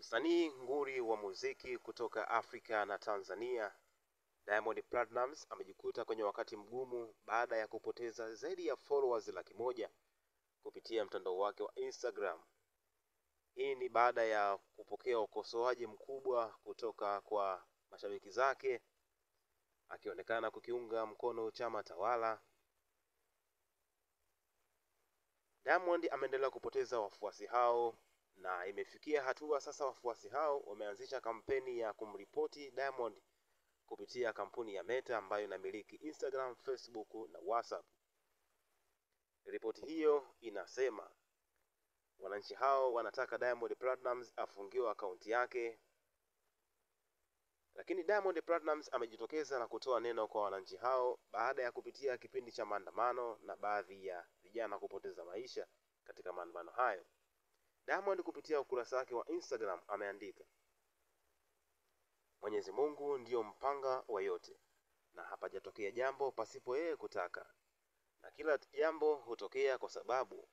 Msanii nguli wa muziki kutoka Afrika na Tanzania, Diamond Platnumz amejikuta kwenye wakati mgumu baada ya kupoteza zaidi ya followers 100,000 kupitia mtandao wake wa Instagram. Hii ni baada ya kupokea ukosoaji mkubwa kutoka kwa mashabiki zake, akionekana kukiunga mkono chama tawala. Diamond ameendelea kupoteza wafuasi hao, na imefikia hatua sasa wafuasi hao wameanzisha kampeni ya kumripoti Diamond kupitia kampuni ya Meta ambayo inamiliki Instagram, Facebook na WhatsApp. Ripoti hiyo inasema wananchi hao wanataka Diamond Platnumz afungiwe akaunti yake. Lakini Diamond Platnumz amejitokeza na kutoa neno kwa wananchi hao baada ya kupitia kipindi cha maandamano na baadhi ya vijana kupoteza maisha katika maandamano hayo. Diamond kupitia ukurasa wake wa Instagram ameandika, Mwenyezi Mungu ndiyo mpanga wa yote, na hapajatokea jambo pasipo yeye kutaka, na kila jambo hutokea kwa sababu,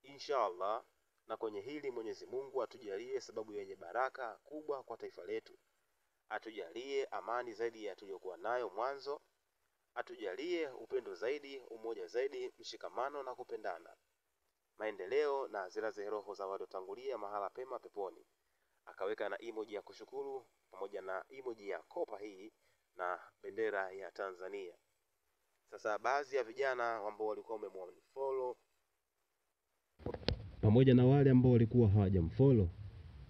inshallah. Na kwenye hili Mwenyezi Mungu atujalie sababu yenye baraka kubwa kwa taifa letu, atujalie amani zaidi ya tuliyokuwa nayo mwanzo, atujalie upendo zaidi, umoja zaidi, mshikamano na kupendana, maendeleo na zilaze roho za waliotangulia mahala pema peponi. Akaweka na emoji ya kushukuru pamoja na emoji ya kopa hii na bendera ya Tanzania. Sasa baadhi ya vijana ambao walikuwa wamemfollow pamoja na wale ambao walikuwa hawajamfollow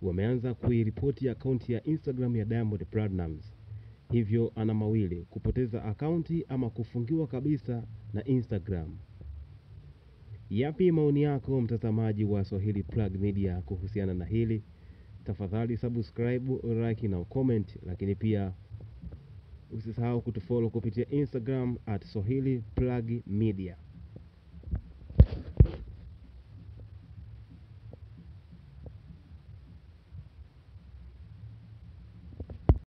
wameanza kuiripoti akaunti ya Instagram ya Diamond Platnumz. Hivyo ana mawili, kupoteza akaunti ama kufungiwa kabisa na Instagram. Yapi maoni yako mtazamaji wa Swahili Plug Media kuhusiana na hili? Tafadhali subscribe, like na comment, lakini pia usisahau kutufollow kupitia Instagram @Swahili Plug Media.